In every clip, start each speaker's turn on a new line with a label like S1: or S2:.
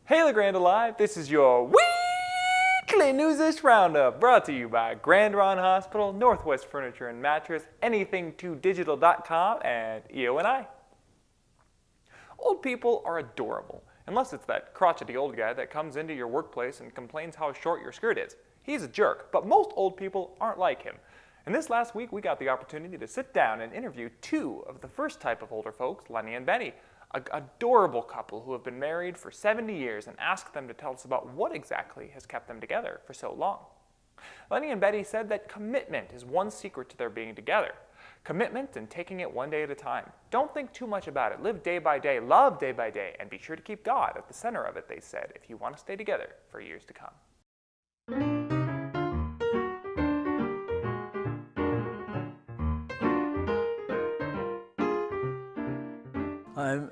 S1: Hey, Grande Alive! This is your weekly Newsish Roundup, brought to you by Grande Hospital, Northwest Furniture and Mattress, Anything2Digital.com, and EONI. Old people are adorable, unless it's that crotchety old guy that comes into your workplace and complains how short your skirt is. He's a jerk, but most old people aren't like him. And this last week, we got the opportunity to sit down and interview two of the first type of older folks, Lenny and Betty, an adorable couple who have been married for 70 years, and asked them to tell us about what exactly has kept them together for so long. Lenny and Betty said that commitment is one secret to their being together. Commitment and taking it one day at a time. Don't think too much about it. Live day by day, love day by day, and be sure to keep God at the center of it, they said, if you want to stay together for years to come.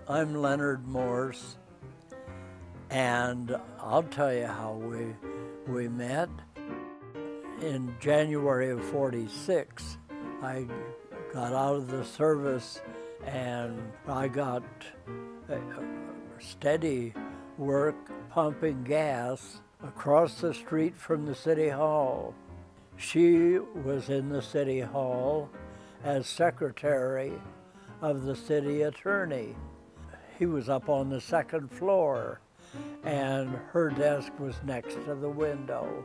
S2: I'm Leonard Morse, and I'll tell you how we met. In January of '46, I got out of the service and I got steady work pumping gas across the street from the City Hall. She was in the City Hall as secretary of the city attorney. He was up on the second floor, and her desk was next to the window.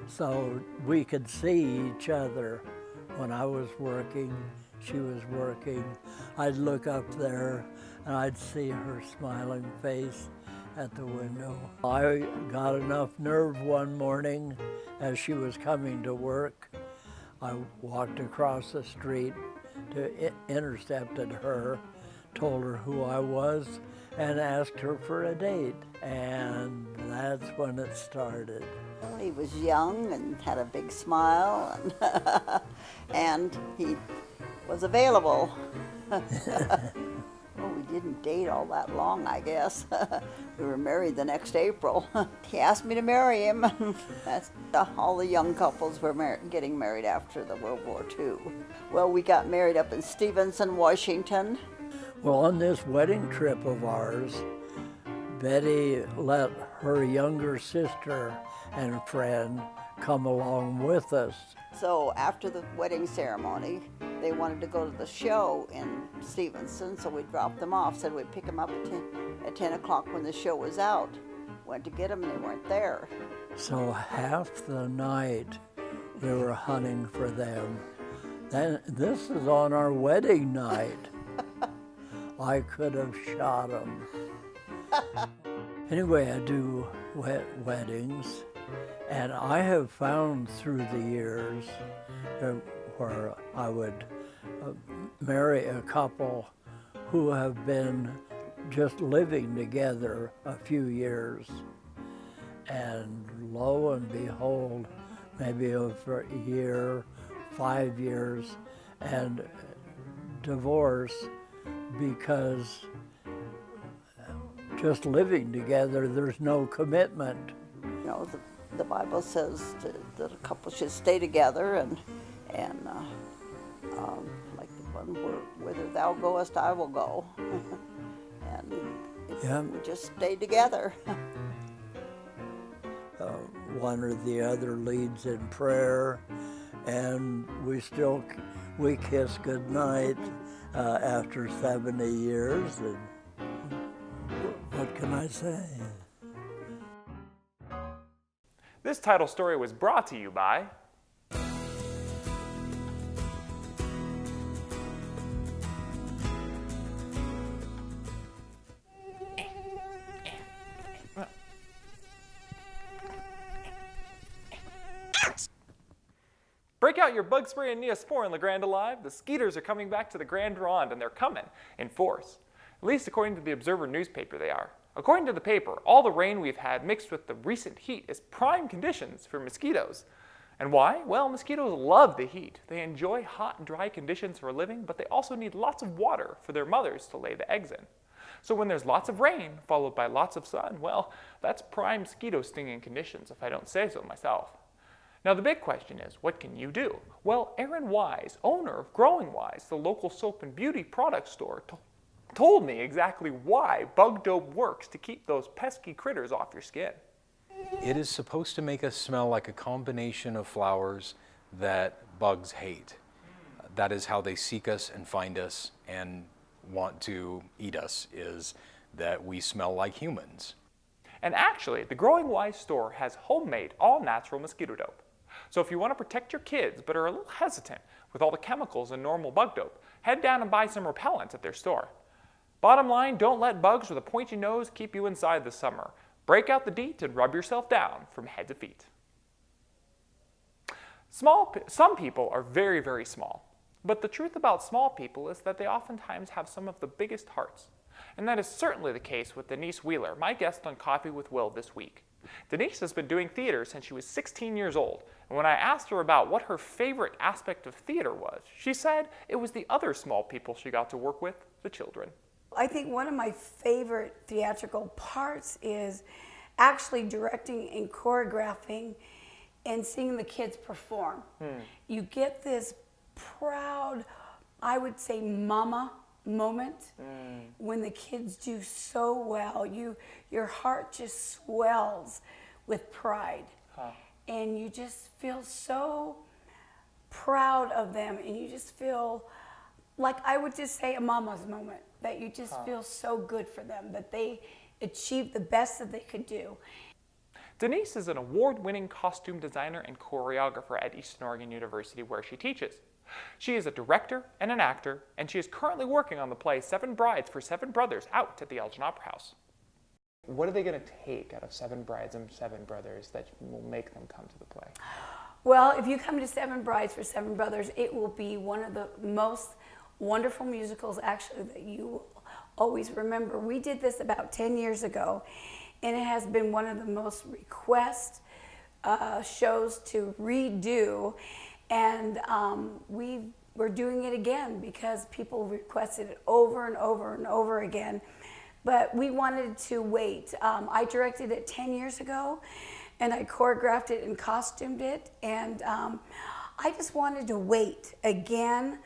S2: So we could see each other. When I was working, she was working. I'd look up there and I'd see her smiling face at the window. I got enough nerve one morning as she was coming to work. I walked across the street, intercepted her, told her who I was, and asked her for a date. And that's when it started.
S3: He was young and had a big smile, and he was available. Well, we didn't date all that long, I guess. We were married the next April. He asked me to marry him. That's all the young couples were getting married after the World War II. Well, we got married up in Stevenson, Washington.
S2: Well, on this wedding trip of ours, Betty let her younger sister and friend come along with us.
S3: So after the wedding ceremony, they wanted to go to the show in Stevenson, so we dropped them off, said we'd pick them up at 10 o'clock when the show was out. Went to get them and they weren't there.
S2: So half the night we were hunting for them. Then this is on our wedding night. I could have shot them. Anyway, I do weddings, and I have found through the years where I would marry a couple who have been just living together a few years, and lo and behold, maybe over a year, 5 years, and divorce, because just living together, there's no commitment.
S3: You know, the Bible says that a couple should stay together, and like the one where whither thou goest, I will go. And we just stayed together.
S2: One or the other leads in prayer, and we kiss goodnight after 70 years. And what can I say?
S1: This title story was brought to you by Break out your bug spray and Neosporin, Grande Alive. The Mosquitoes are coming back to the Grand Ronde, and they're coming in force. At least according to the Observer newspaper, they are. According to the paper, all the rain we've had mixed with the recent heat is prime conditions for mosquitoes. And why? Well, mosquitoes love the heat. They enjoy hot, dry conditions for a living, but they also need lots of water for their mothers to lay the eggs in. So when there's lots of rain, followed by lots of sun, well, that's prime mosquito stinging conditions, if I don't say so myself. Now the big question is, what can you do? Well, Aaron Wise, owner of Growing Wise, the local soap and beauty product store, told me exactly why bug dope works to keep those pesky critters off your skin.
S4: It is supposed to make us smell like a combination of flowers that bugs hate. That is how they seek us and find us and want to eat us, is that we smell like humans.
S1: And actually, the Growing Wise store has homemade, all-natural mosquito dope. So if you want to protect your kids but are a little hesitant with all the chemicals in normal bug dope, head down and buy some repellent at their store. Bottom line, don't let bugs with a pointy nose keep you inside this summer. Break out the DEET and rub yourself down from head to feet. Some people are very, very small. But the truth about small people is that they oftentimes have some of the biggest hearts. And that is certainly the case with Denise Wheeler, my guest on Coffee with Will this week. Denise has been doing theater since she was 16 years old, and when I asked her about what her favorite aspect of theater was, she said it was the other small people she got to work with, the children.
S5: I think one of my favorite theatrical parts is actually directing and choreographing and seeing the kids perform. You get this proud, I would say, mama moment when the kids do so well. Your heart just swells with pride. And you just feel so proud of them, and you just feel like, I would just say, a mama's moment, that you just feel so good for them, that they achieved the best that they could do.
S1: Denise is an award-winning costume designer and choreographer at Eastern Oregon University, where she teaches. She is a director and an actor, and she is currently working on the play 7 Brides for 7 Brothers out at the Elgin Opera House. What are they going to take out of 7 Brides and 7 Brothers that will make them come to the play?
S5: Well, if you come to 7 Brides for 7 Brothers, it will be one of the most wonderful musicals, actually, that you will always remember. We did this about 10 years ago, and it has been one of the most requested shows to redo. And we're doing it again because people requested it over and over and over again. But we wanted to wait. I directed it 10 years ago, and I choreographed it and costumed it. And I just wanted to wait again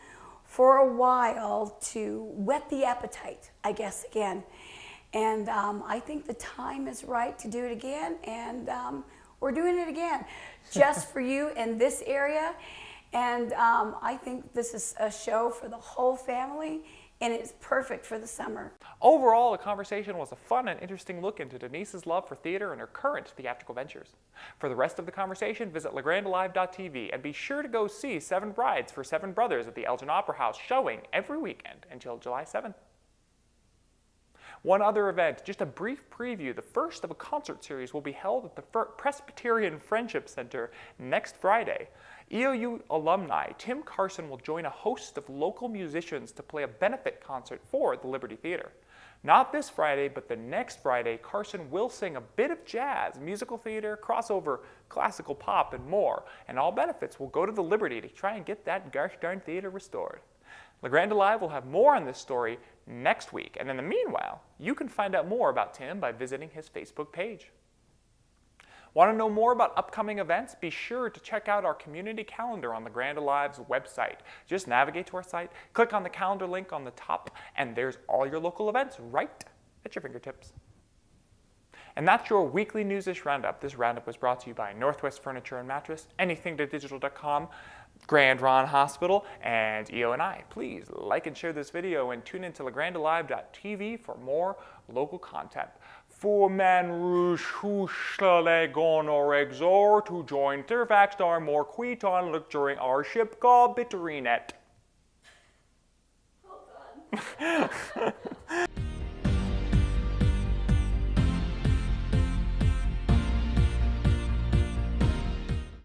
S5: for a while to whet the appetite, I guess, again. And I think the time is right to do it again. And we're doing it again just for you in this area. And I think this is a show for the whole family, and it's perfect for the summer.
S1: Overall, the conversation was a fun and interesting look into Denise's love for theater and her current theatrical ventures. For the rest of the conversation, visit legrandelive.tv and be sure to go see 7 Brides for 7 Brothers at the Elgin Opera House, showing every weekend until July 7th. One other event, just a brief preview, the first of a concert series will be held at the Presbyterian Friendship Center next Friday. EOU alumni Tim Carson will join a host of local musicians to play a benefit concert for the Liberty Theater. Not this Friday, but the next Friday, Carson will sing a bit of jazz, musical theater, crossover, classical pop, and more. And all benefits will go to the Liberty to try and get that gosh darn theater restored. Grande Live will have more on this story next week. And in the meanwhile, you can find out more about Tim by visiting his Facebook page. Want to know more about upcoming events? Be sure to check out our community calendar on the Grande Live's website. Just navigate to our site, click on the calendar link on the top, and there's all your local events right at your fingertips. And that's your weekly Newsish Roundup. This roundup was brought to you by Northwest Furniture and Mattress, anythingtodigital.com, Ronde Hospital, and EONI. Please like and share this video and tune in to legrandelive.tv for more local content. For Man Rouge Hushlagon or Exor to join Fairfax Star more Queeton look during our ship called Bitterinet.
S5: Hold on.